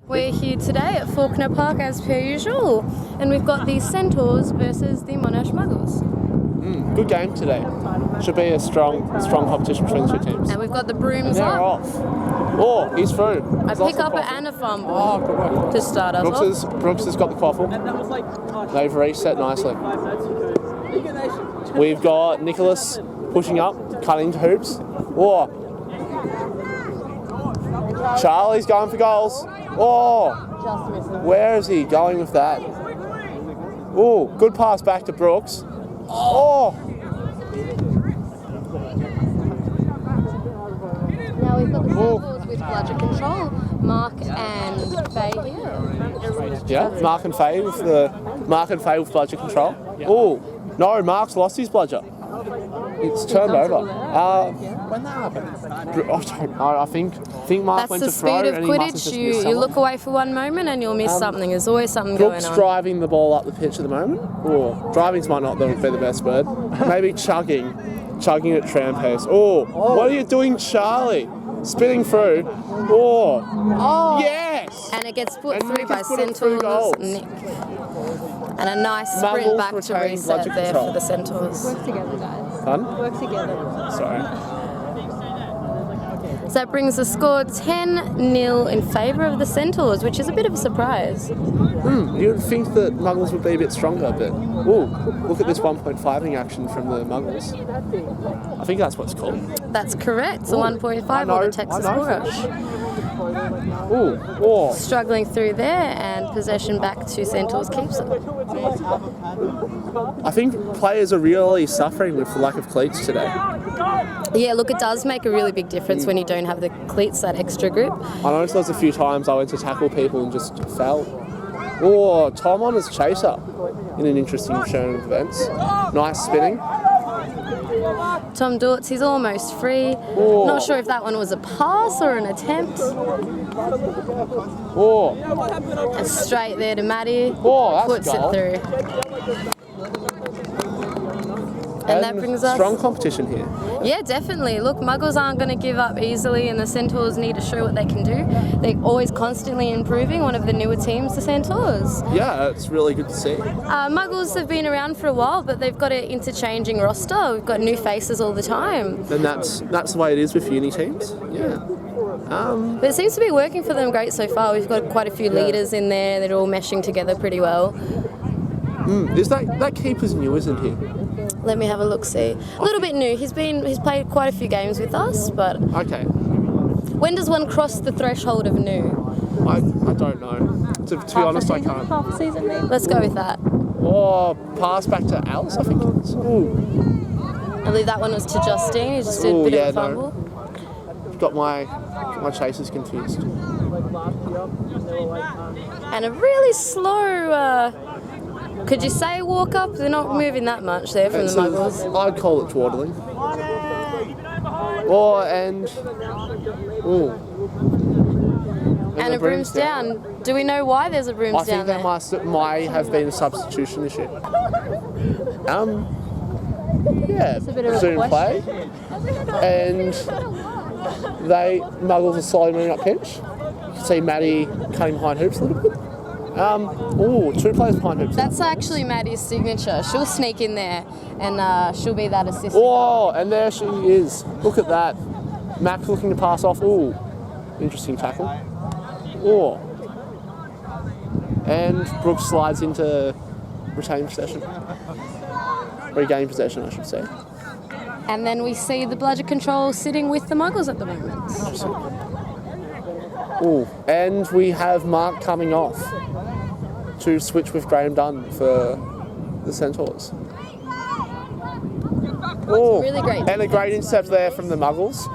We're here today at Faulkner Park as per usual, and we've got the Centaurs versus the Monash Muggles. Good game today. Should be a strong competition between the two teams. And we've got the brooms They're up. off. Oh, he's through. I pick up and a fumble good work. to start us off. Brooks has got the quaffle. They've reset nicely. We've got Nicholas pushing up, cutting to hoops. Oh. Charlie's going for goals. Oh. Where is he going with that? Oh, good pass back to Brooks. Oh. Now we've got the Centaurs with bludger control, Mark and Faye here. Yeah, Mark and Faye with bludger control. Oh, no, Mark's lost his bludger. It's turned over. When that happened? I think Mark went to throw and he must have just missed you look away for one moment and you'll miss something. There's always something Brooks going on. driving the ball up the pitch at the moment. Or driving's might not be the best word. Maybe chugging at tram pace. Oh, what are you doing, Charlie? Spinning through. Oh, yes! And it gets put And through Nick by has put it through Centaurs, goals. Nick. And a nice sprint Muggles back to retain reset bludger there control. for the Centaurs. Work together, guys. Fun? Work together. Sorry. So that brings the score 10-0 in favour of the Centaurs, which is a bit of a surprise. You'd think that Muggles would be a bit stronger, but look at this 1.5ing action from the Muggles. I think that's what it's called. That's correct. It's a 1.5 or the Texas Bull Rush. Struggling through there, and possession back to Centaurs keeps it. I think players are really suffering with the lack of cleats today. Yeah, look, it does make a really big difference when you don't have the cleats, that extra grip. I noticed there's a few times I went to tackle people and just fell. Oh, Tom on his chaser in an interesting turn of events. Nice spinning. Tom Dortz, he's almost free. Not sure if that one was a pass or an attempt. And straight there to Maddie. That's puts a goal. it through. And that brings us... strong competition here. Yeah, definitely. Look, Muggles aren't going to give up easily, and the Centaurs need to show what they can do. They're always constantly improving, one of the newer teams, the Centaurs. Yeah, it's really good to see. Muggles have been around for a while, but they've got an interchanging roster. We've got new faces all the time. And that's the way it is with uni teams. Yeah. But it seems to be working for them great so far. We've got quite a few leaders in there. They're all meshing together pretty well. Is that keeper's new, isn't he? Let me have a look-see. A little bit new. He's played quite a few games with us, but... Okay. When does one cross the threshold of new? I don't know. To be honest, I can't. Half a season, maybe. Let's go with that. Pass back to Alice, I think it is. I believe that one was to Justine. He just did a bit of a fumble. Got my chasers confused. And a really slow... could you say walk up? They're not moving that much there from the Muggles. I'd call it dawdling. And a broom's down. Do we know why there's a broom's down there? I think there might have been a substitution issue. Yeah, Zoom play. And Muggles are slowly moving up pitch. You can see Maddie cutting behind hoops a little bit. Two players behind hoops. That's actually Maddie's signature. She'll sneak in there and she'll be that assistant. Oh, and there she is. Look at that. Max looking to pass off. Ooh, interesting tackle. Oh. And Brooks slides into retain possession. Regain possession, I should say. And then we see the bludger control sitting with the Muggles at the moment. Ooh, and we have Mark coming off to switch with Graham Dunn for the Centaurs. Oh, really great. And a great intercept there from the Muggles.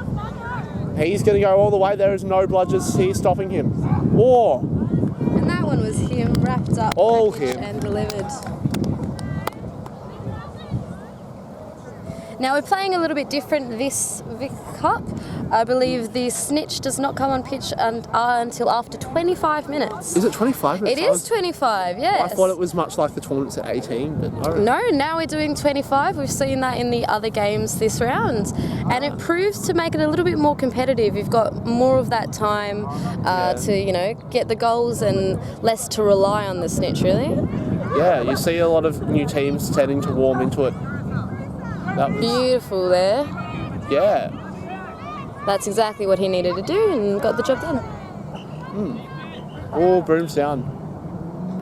He's going to go all the way. There is no bludgers here stopping him. Oh. And that one was him wrapped up All him. and delivered. Now we're playing a little bit different this Vic Cup. I believe the snitch does not come on pitch until after 25 minutes. Is it 25 minutes? It is 25, yes. I thought it was much like the tournaments at 18, but no. No, now we're doing 25. We've seen that in the other games this round. And it proves to make it a little bit more competitive. You've got more of that time to, get the goals and less to rely on the snitch, really. Yeah, you see a lot of new teams tending to warm into it. That was beautiful there. Yeah. That's exactly what he needed to do and got the job done. All brooms down.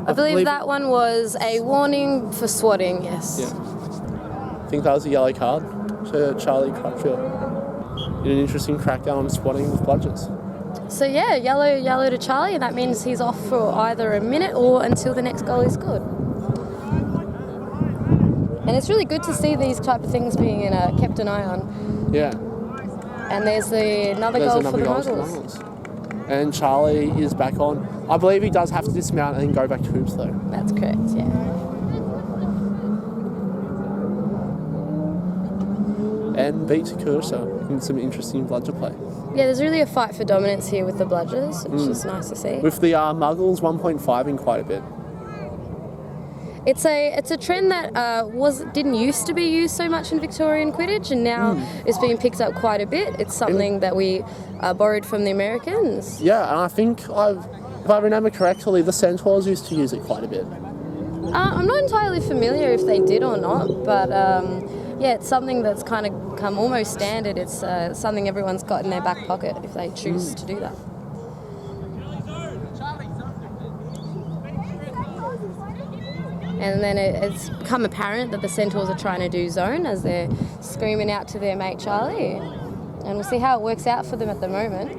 I believe that one was a warning for swatting, yes. Yeah. I think that was a yellow card to Charlie Crutchfield. In an interesting crackdown on swatting with bludgers. So yeah, yellow to Charlie, and that means he's off for either a minute or until the next goal is good. And it's really good to see these type of things being kept an eye on. Yeah. And there's another goal for the Muggles. And Charlie is back on. I believe he does have to dismount and then go back to hoops though. That's correct, yeah. And beat Kursa in some interesting bludger play. Yeah, there's really a fight for dominance here with the bludgers, which is nice to see. With the Muggles 1.5 in quite a bit. It's a trend that didn't used to be used so much in Victorian Quidditch, and now it's being picked up quite a bit. It's something that we borrowed from the Americans. Yeah, and I think if I remember correctly, the Centaurs used to use it quite a bit. I'm not entirely familiar if they did or not, but yeah, it's something that's kind of come almost standard. It's something everyone's got in their back pocket if they choose to do that. And then it's become apparent that the Centaurs are trying to do zone as they're screaming out to their mate Charlie. And we'll see how it works out for them at the moment.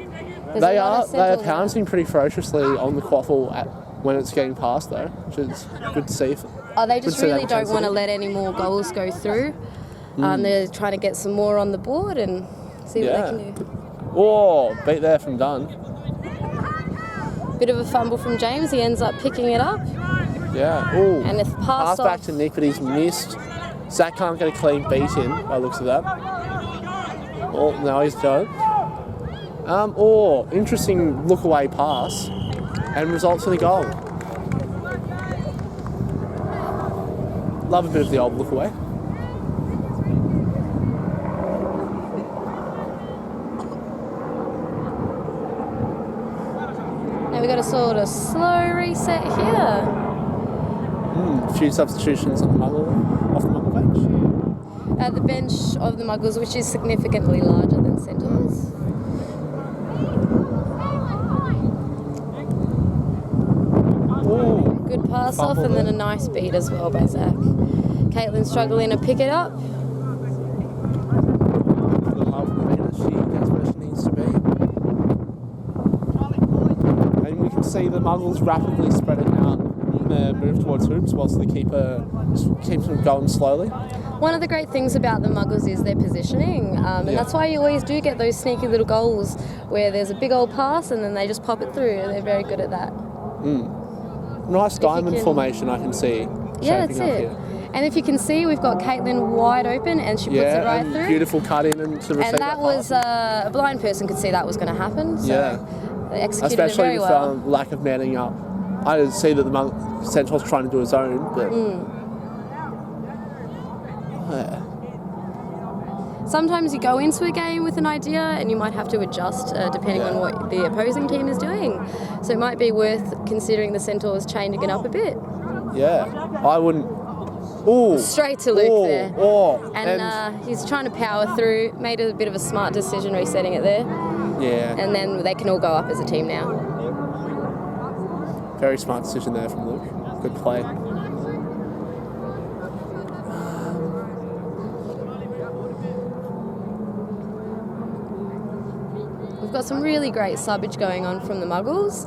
They are pouncing pretty ferociously on the quaffle when it's getting past though, which is good to see. They just really don't want to let any more goals go through. They're trying to get some more on the board and see what they can do. Oh, beat there from Dunn. Bit of a fumble from James. He ends up picking it up. Yeah. Ooh. And if pass back to Nick, but he's missed. Zach can't get a clean beat in by the looks of that. Oh, no, he's done. Interesting look away pass and results in a goal. Love a bit of the old look away. Now we've got a sort of slow reset here. A few substitutions on the off the Muggle bench. At the bench of the Muggles, which is significantly larger than Centaurs. Good pass off and then a nice beat as well by Zach. Caitlin's struggling to pick it up. She gets where she needs to be. And we can see the Muggles rapidly spreading out in their move towards hoops whilst the keeper keeps them going slowly. One of the great things about the Muggles is their positioning, and that's why you always do get those sneaky little goals where there's a big old pass and then they just pop it through. They're very good at that. Nice diamond formation I can see. Yeah, that's it. Here. And if you can see, we've got Caitlin wide open and she puts it right through. Beautiful cut in and to receive that was a blind person could see that was going to happen. So they executed especially it very well. With lack of manning up. I didn't see that the Centaurs trying to do a zone, but sometimes you go into a game with an idea and you might have to adjust depending on what the opposing team is doing. So it might be worth considering the Centaurs changing it up a bit. Yeah, I wouldn't. Ooh. Straight to Luke there. And he's trying to power through, made a bit of a smart decision resetting it there. Yeah. And then they can all go up as a team now. Very smart decision there from Luke. Good play. We've got some really great subbage going on from the Muggles.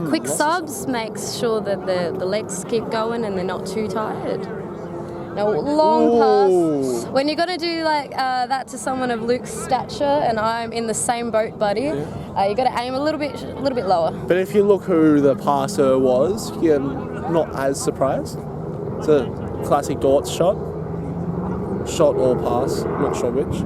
Quick subs makes sure that the legs keep going and they're not too tired. Now, long pass. When you're going to do like that to someone of Luke's stature, and I'm in the same boat, buddy, you got to aim a little bit lower. But if you look who the passer was, you're not as surprised. It's a classic Dortz shot. Shot or pass, not sure which.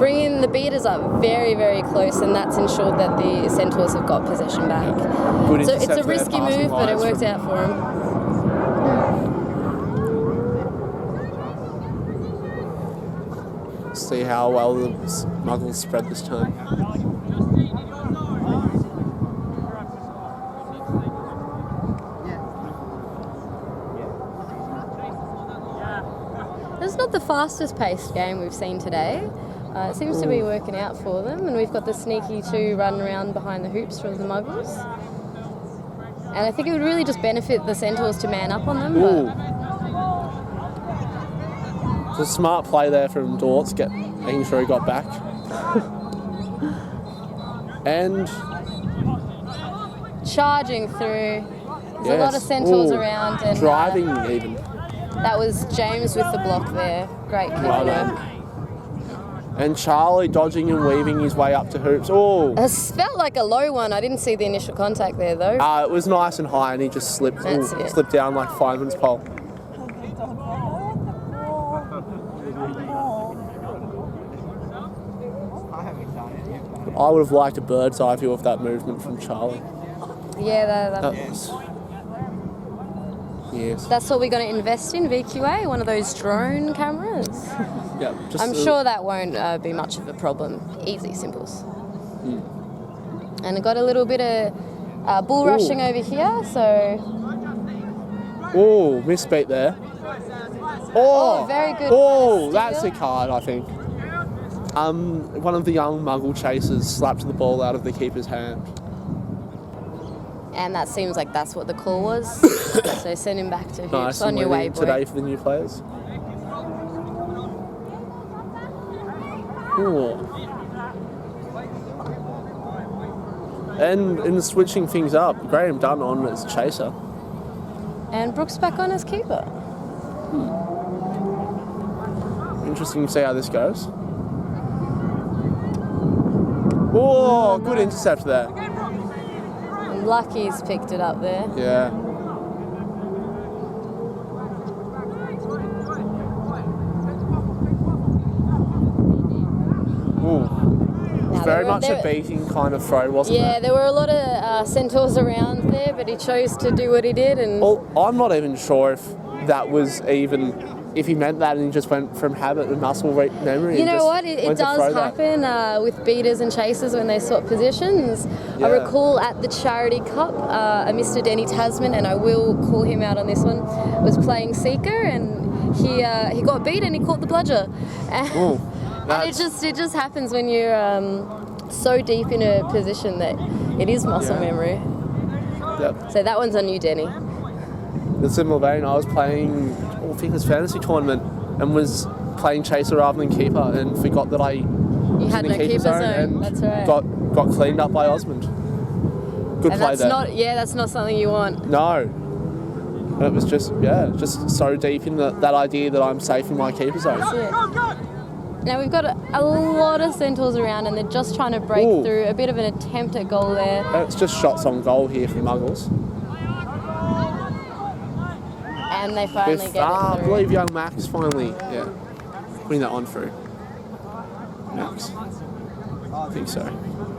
bringing the beaters up very, very close, and that's ensured that the Centaurs have got possession back. Good So it's intercept a there, risky passing move, but it lines worked from- out for him. See how well the Muggles spread this time. It's not the fastest paced game we've seen today. It seems to be working out for them, and we've got the sneaky 2 run around behind the hoops from the Muggles. And I think it would really just benefit the Centaurs to man up on them. Ooh. But It's a smart play there from Dortz, making sure he got back. And charging through. There's a lot of Centaurs around. And driving even. that was James with the block there. Great kick. Well done. And Charlie dodging and weaving his way up to hoops. Oh, It felt like a low one. I didn't see the initial contact there though. it was nice and high, and he just slipped. That's it. Slipped down like fireman's pole. I would have liked a bird's eye view of that movement from Charlie. Yeah, that was. Yes. that's what we're going to invest in, VQA, one of those drone cameras. Yeah. I'm sure that won't be much of a problem. Easy, simples. And I got a little bit of bull rushing over here, so... Oh, misbeat there. Oh, very good. Oh, steal. that's a card, I think. One of the young Muggle chasers slapped the ball out of the keeper's hand. And that seems like that's what the call was. So send him back to hoops Nice on and your way, winning boy. today for the new players. Ooh. And in switching things up, Graham Dunn on as chaser. And Brooks back on as keeper. Interesting to see how this goes. Oh, good intercept there. And Lucky's picked it up there. Yeah. Ooh. Very much a beating kind of throw, wasn't it? Yeah, there were a lot of Centaurs around there, but he chose to do what he did. And Well, I'm not even sure if that was even, if he meant that and he just went from habit and muscle memory. you know what? It does happen with beaters and chasers when they swap positions. Yeah. I recall at the Charity Cup, a Mr. Denny Tasman, and I will call him out on this one, was playing Seeker, and he got beat and he caught the bludger. Ooh, And it just happens when you're so deep in a position that it is muscle memory. Yep. So that one's on you, Denny. In a similar vein, I was playing All Fingers Fantasy Tournament and was playing chaser rather than keeper and forgot that I You was had in the no keeper zone. and That's right. got cleaned up by Osmond. Good And play that's there. that's not something you want. No. And it was just so deep in that idea that I'm safe in my keeper zone. That's it. Now we've got a lot of Centaurs around, and they're just trying to break through. A bit of an attempt at goal there. It's just shots on goal here for Muggles. And they finally get it I through. believe young Max finally, putting that on through. Max. I think so.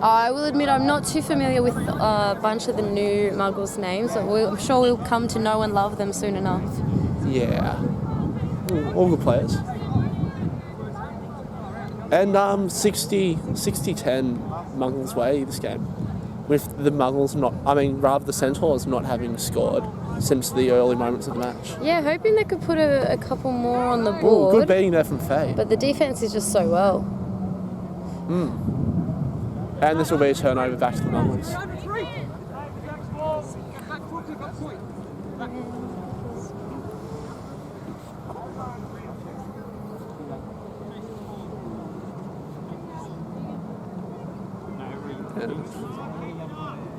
I will admit I'm not too familiar with a bunch of the new Muggles names, but I'm sure we'll come to know and love them soon enough. Yeah. All good players. And 60-10 Muggles way this game. With the Muggles the Centaurs not having scored since the early moments of the match. Yeah, hoping they could put a couple more on the Ooh, board. good beating there from Faye. But the defense is just so well. And this will be a turnover back to the Muggles.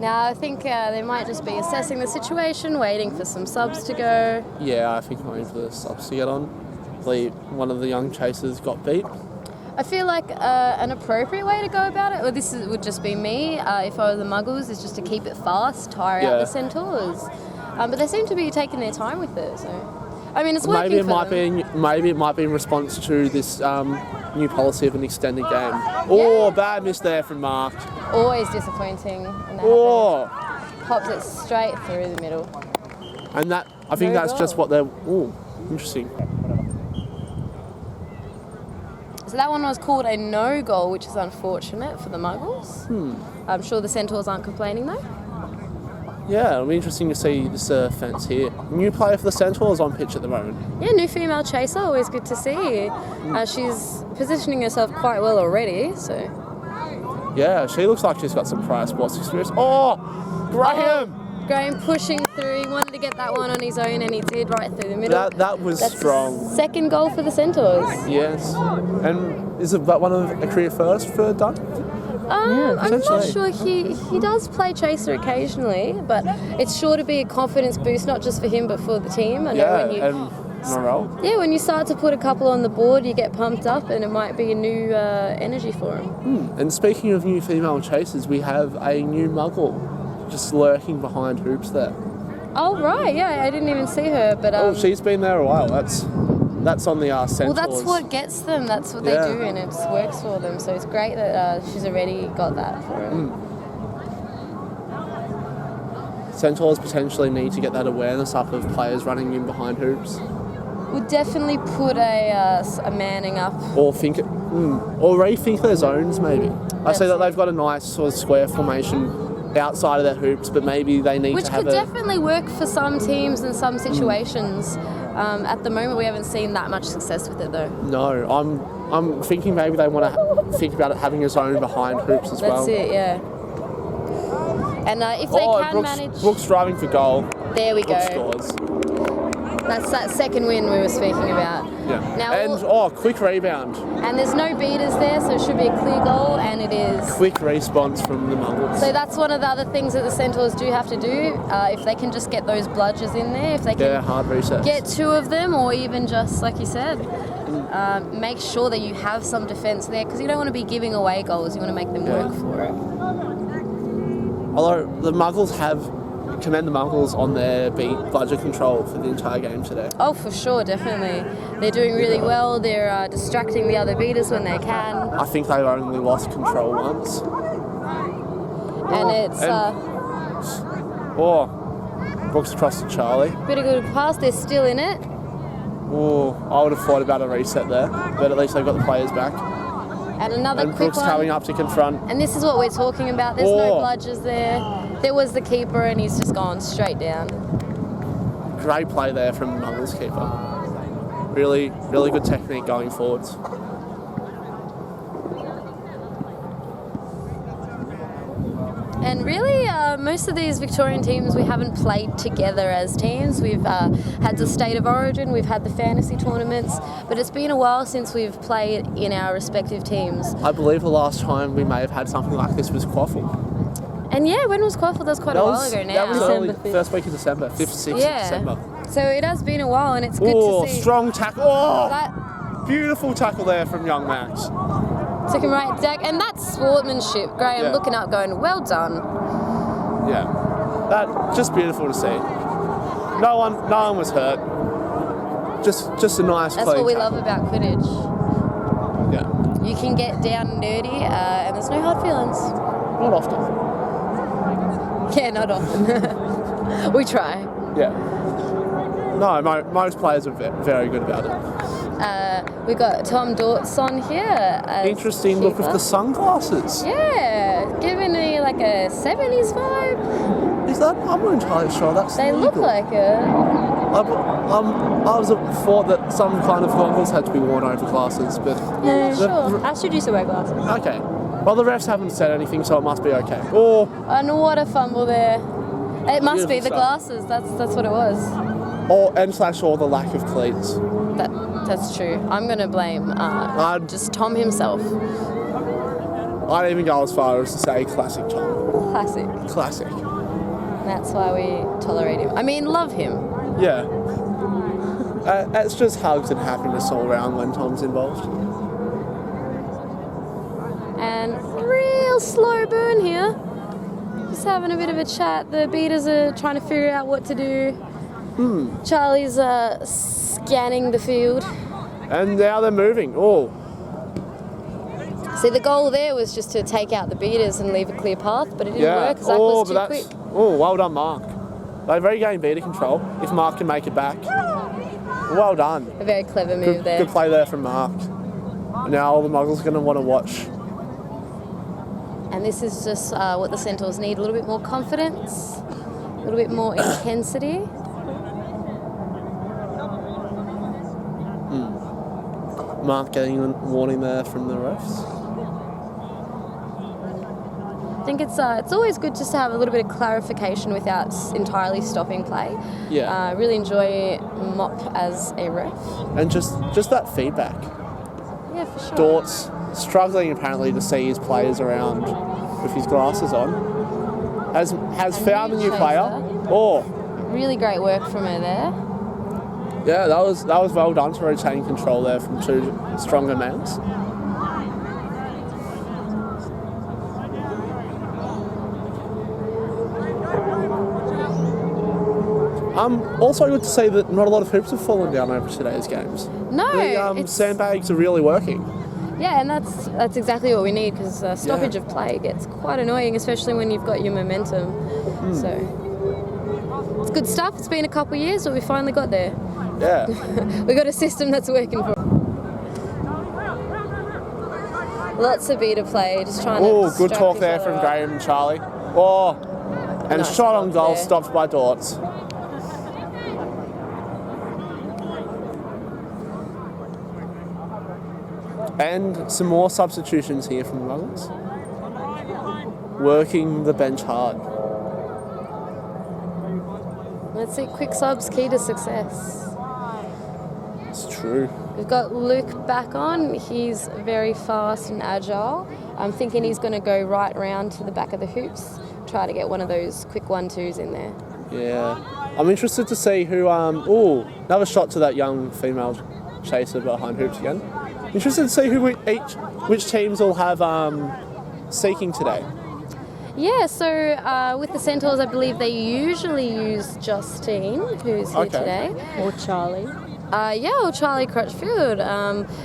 Now I think they might just be assessing the situation, waiting for some subs to go. Yeah, I think I'm waiting for the subs to get on. I believe one of the young chasers got beat. I feel like an appropriate way to go about it, would just be me, if I were the Muggles, is just to keep it fast, tire out the Centaurs. But they seem to be taking their time with it, so... I mean, it's working for them. Maybe it might be in response to this new policy of an extended game. Oh, bad miss there from Mark. Always disappointing when that happens. Pops it straight through the middle. And that, I think that's just what they're... Oh, interesting. So that one was called a no-goal, which is unfortunate for the Muggles. I'm sure the Centaurs aren't complaining though. Yeah, it'll be interesting to see this fence here. New player for the Centaurs on pitch at the moment. Yeah, new female chaser, always good to see. She's positioning herself quite well already, so... Yeah, she looks like she's got some prior sports experience. Oh, Graham! Graham pushing through, he wanted to get that one on his own and he did right through the middle. That was strong. Second goal for the Centaurs. Yes. And is it that one of a career first for Dunn? I'm not sure. He does play chaser occasionally, but it's sure to be a confidence boost, not just for him but for the team. I know when you start to put a couple on the board, you get pumped up and it might be a new energy for him. And speaking of new female chasers, we have a new Muggle just lurking behind hoops there. Oh right, yeah, I didn't even see her, but she's been there a while. That's on the Centaurs. Well, that's what gets them. That's what they do, and it works for them. So it's great that she's already got that for her. Centaurs potentially need to get that awareness up of players running in behind hoops. Would definitely put a manning up. Or rethink their zones maybe. I see that they've got a nice sort of square formation outside of their hoops, but maybe they need to have Which could definitely work for some teams and some situations. At the moment, we haven't seen that much success with it, though. No, I'm thinking maybe they want to think about it having a zone behind hoops as well. That's it, yeah. And if they can manage... Brooks driving for goal. There we Brooks go. scores. That's that second win we were speaking about. Yeah. Now, quick rebound. And there's no beaters there, so it should be a clear goal, and it is. Quick response from the Muggles. So that's one of the other things that the Centaurs do have to do. If they can just get those bludgers in there, if they can hard resets. Get two of them, or even just, like you said, make sure that you have some defence there, because you don't want to be giving away goals, you want to make them work for it. Although the Muggles commend the Muggles on their bludger control for the entire game today. Oh, for sure, definitely. They're doing really well. They're distracting the other beaters when they can. I think they've only lost control once. And it's... Brooks across to Charlie. Bit of good pass. They're still in it. I would have thought about a reset there, but at least they've got the players back. And another quick Brooks one. coming up to confront. And this is what we're talking about. There's no bludgers there. There was the keeper and he's just gone straight down. Great play there from the Muggles keeper. Really, really good technique going forwards. And really, most of these Victorian teams we haven't played together as teams. We've had the State of Origin, we've had the fantasy tournaments, but it's been a while since we've played in our respective teams. I believe the last time we may have had something like this was Quaffle. And yeah, when was Quaffle? That was quite a while ago now. That was early, first week of December, 5th, 6th of December. So it has been a while and it's good to see. Strong tackle. Beautiful tackle there from young Max. Took him right back, and that's sportsmanship. Graham looking up going, well done. Yeah, that just beautiful to see. No one was hurt. Just a nice That's clean what we tackle. love about Quidditch. Yeah. You can get down and dirty, and there's no hard feelings. Not often. Yeah, not often. We try. Yeah. No, most players are very good about it. We got Tom Dortz on here. Interesting look of the sunglasses. Yeah, giving me like a 70s vibe. Is that? I'm not entirely sure. That's They look like it. I was thought that some kind of goggles had to be worn over glasses, but Yeah, sure. Astrid used to wear glasses. okay. Well, the refs haven't said anything, so it must be okay. And what a fumble there. It must be the Beautiful glasses. That's what it was. Or the lack of cleats. That's true. I'm going to blame just Tom himself. I'd even go as far as to say classic Tom. Classic. That's why we tolerate him. I mean, love him. Yeah. It's just hugs and happiness all around when Tom's involved. And real slow burn here. Just having a bit of a chat. The beaters are trying to figure out what to do. Charlie's scanning the field. And now they're moving. Oh, See, the goal there was just to take out the beaters and leave a clear path, but it didn't work because that was too quick. Oh, well done, Mark. They regain beater control if Mark can make it back. Well done. A very clever move there. Good play there from Mark. Now all the Muggles are going to want to watch. And this is just what the Centaurs need, a little bit more confidence, a little bit more intensity. Mark getting a warning there from the refs. I think it's always good just to have a little bit of clarification without entirely stopping play. Yeah. Really enjoy Mop as a ref. And just that feedback. Yeah, for sure. Dort's struggling apparently to see his players around with his glasses on. Has found a new player. Oh. Really great work from her there. Yeah, that was well done to retain control there from two stronger males. Also good to see that not a lot of hoops have fallen down over today's games. No, the sandbags are really working. Yeah, and that's exactly what we need because stoppage of play gets quite annoying, especially when you've got your momentum. So it's good stuff. It's been a couple of years, but we finally got there. Yeah. We got a system that's working for us. Lots of beater play, just trying to. Oh, good talk there from Graham and Charlie. Oh, and Nice shot on block goal there. stopped by Dorts. And some more substitutions here from the Muggles. Working the bench hard. Let's see, quick subs key to success. It's true. We've got Luke back on. He's very fast and agile. I'm thinking he's going to go right round to the back of the hoops, try to get one of those quick 1-2s in there. Yeah. I'm interested to see who... another shot to that young female chaser behind hoops again. Interested to see which teams will have seeking today. Yeah, so with the Centaurs, I believe they usually use Justine, who's here today. Or Charlie. Or Charlie Crutchfield.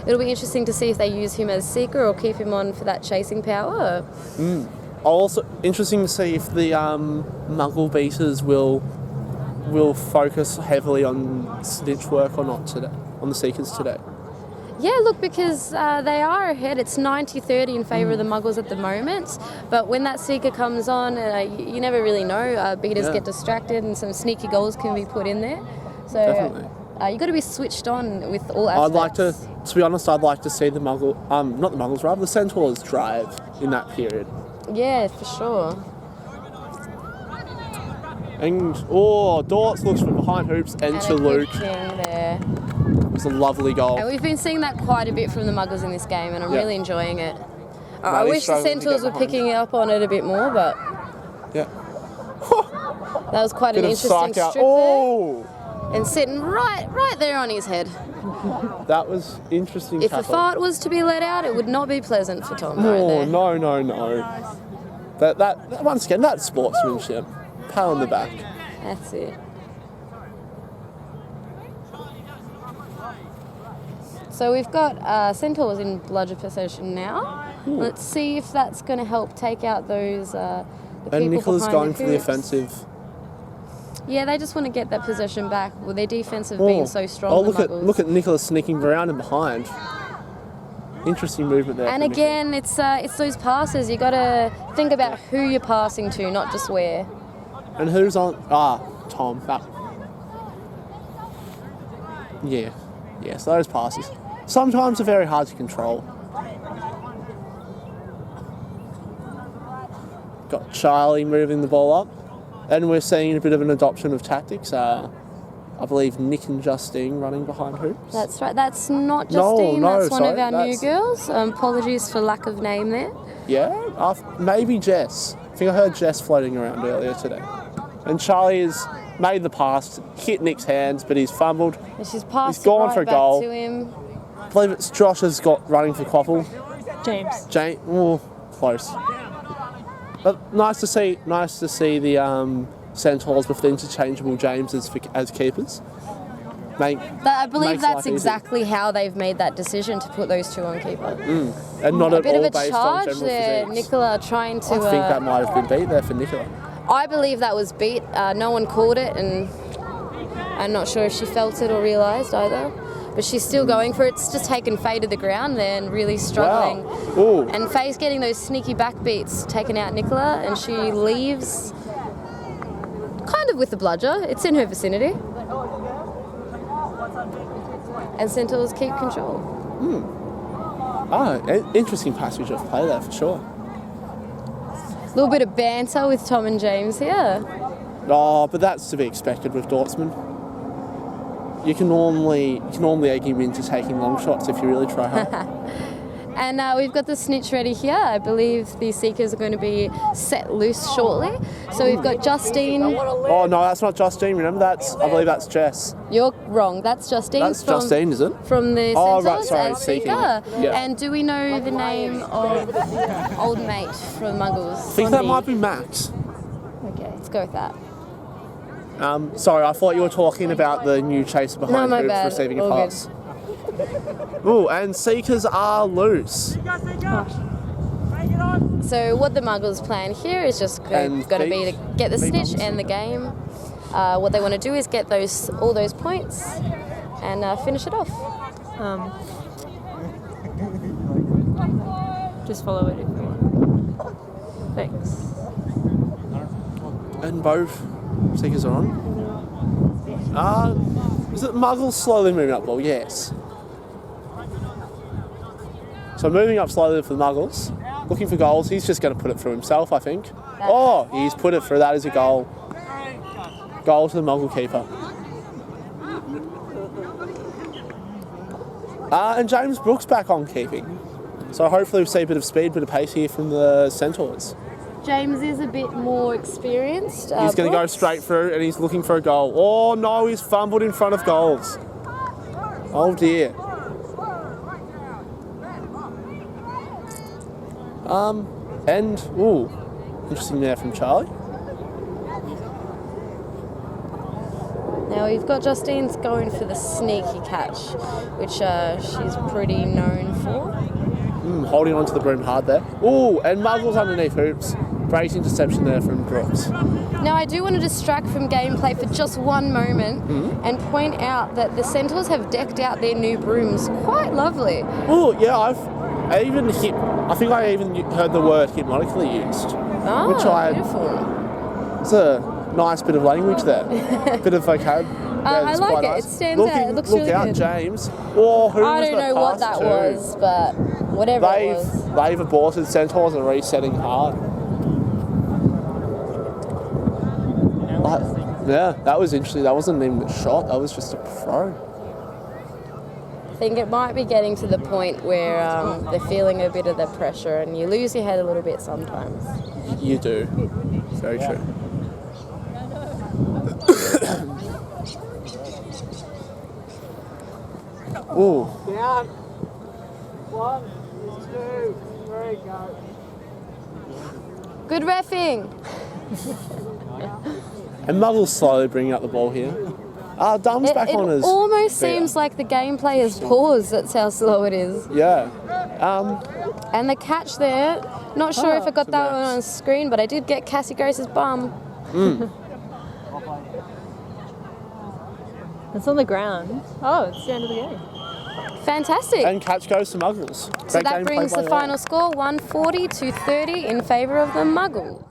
It'll be interesting to see if they use him as seeker or keep him on for that chasing power. Also interesting to see if the Muggle beaters will focus heavily on snitch work or not today, on the seekers today. Yeah, look, because they are ahead. It's 90-30 in favour of the Muggles at the moment. But when that seeker comes on, you never really know. Beaters get distracted and some sneaky goals can be put in there. So Definitely. You've got to be switched on with all aspects. To be honest, I'd like to see the the Centaurs drive in that period. Yeah, for sure. And, Dortz looks from behind hoops and to a good Luke. king there. It was a lovely goal. And we've been seeing that quite a bit from the Muggles in this game, and I'm really enjoying it. I Maddie's wish the struggling to Centaurs get were picking up on it a bit more, but Yeah. that was quite an Bit of interesting psych out. strip Oh! there. And sitting right there on his head. That was interesting. If a tackle. fart was to be let out, it would not be pleasant for Tom right there. No. That once again, that's sportsmanship. Pat on the back. That's it. So we've got Centaurs in bludger possession now. Let's see if that's going to help take out those the people And Nicola's behind going the for the hoops. offensive. Yeah, they just want to get that possession back. Well, their defense have been so strong. Oh, the look Muggles. at Nicola sneaking around and behind. Interesting movement there. And from again, it's those passes. You got to think about who you're passing to, not just where. Nicola. And who's on? Tom. Yes, those passes. Sometimes are very hard to control. Got Charlie moving the ball up. And we're seeing a bit of an adoption of tactics. I believe Nick and Justine running behind hoops. That's right. That's not Justine. No, that's one of sorry, our new that's- girls. Apologies for lack of name there. Yeah, maybe Jess. I think I heard Jess floating around earlier today. And Charlie has made the pass, hit Nick's hands, but he's fumbled. And she's passed He's gone it right for a back goal. to him. I believe it's Josh has got running for Quaffle. James. Close. But nice to see the Centaurs with the interchangeable Jameses as keepers. I believe makes that's life easy. exactly how they've made that decision to put those two on keeper. And not A at bit all of a based on charge general there, physiques. Nicola trying to... I think that might have been beat there for Nicola. I believe that was beat. No one called it, and I'm not sure if she felt it or realised either. But she's still going for it. It's just taken Faye to the ground there and really struggling. Wow. Ooh. And Faye's getting those sneaky backbeats, taking out Nicola, and she leaves kind of with the bludger. It's in her vicinity. And Centaurs keep control. Interesting passage of play there for sure. A little bit of banter with Tom and James here. Oh, but that's to be expected with Dortzman. You can normally egg him into taking long shots if you really try hard. And we've got the snitch ready here. I believe the Seekers are going to be set loose shortly. So we've got Justine. Oh no, that's not Justine. Remember I believe that's Jess. You're wrong. That's Justine. That's Justine, is it? From the Oh, Centaurs right, sorry, as Seeking. Seeker. Yeah. And do we know the name of old mate from Muggles? I think that might be Max. Okay, let's go with that. Sorry, I thought you were talking about the new chaser No, behind my hoops bad. receiving a All pass. Ooh, and Seekers are loose. So what the Muggles' plan here is just going to be to get the snitch and the game. What they want to do is get all those points and finish it off. Just follow it if you want. Thanks. And both Seekers are on. Is it Muggles slowly moving up? Well, yes. So moving up slowly for the Muggles, looking for goals. He's just going to put it through himself, I think. Oh, he's put it through. That is a goal. Goal to the Muggle keeper. And James Brooks back on keeping. So hopefully we'll see a bit of speed, bit of pace here from the Centaurs. James is a bit more experienced. He's going to go Brooks. straight through and he's looking for a goal. Oh no, he's fumbled in front of goals. Oh dear. Interesting there from Charlie. Now we've got Justine's going for the sneaky catch, which she's pretty known for. Holding on to the broom hard there. Ooh, and Muggles underneath hoops. Great interception there from Brooks. Now I do want to distract from gameplay for just one moment and point out that the Centaurs have decked out their new brooms quite lovely. Oh yeah, I think I even heard the word hypnotically used. Oh, which beautiful. It's a nice bit of language there. Bit of vocab. I like it. Nice. It stands out. It looks look really out, good. James. Oh, who I was don't know what that was, but whatever it was. They've aborted. Centaurs are resetting hard. Yeah, that was interesting. That wasn't even a shot. That was just a throw. I think it might be getting to the point where they're feeling a bit of the pressure and you lose your head a little bit sometimes. You do. Very true. Ooh. Down. 1, 2, 3, go. Good reffing. And Muggles slowly bringing up the ball here. Dumb's back on his... It almost seems like the gameplay has paused. That's how slow it is. Yeah. And the catch there, not sure if I got that one on screen, but I did get Cassie Grace's bum. It's on the ground. Oh, it's the end of the game. Fantastic. And catch goes to Muggles. So that brings the final score 140 to 30 in favour of the Muggles.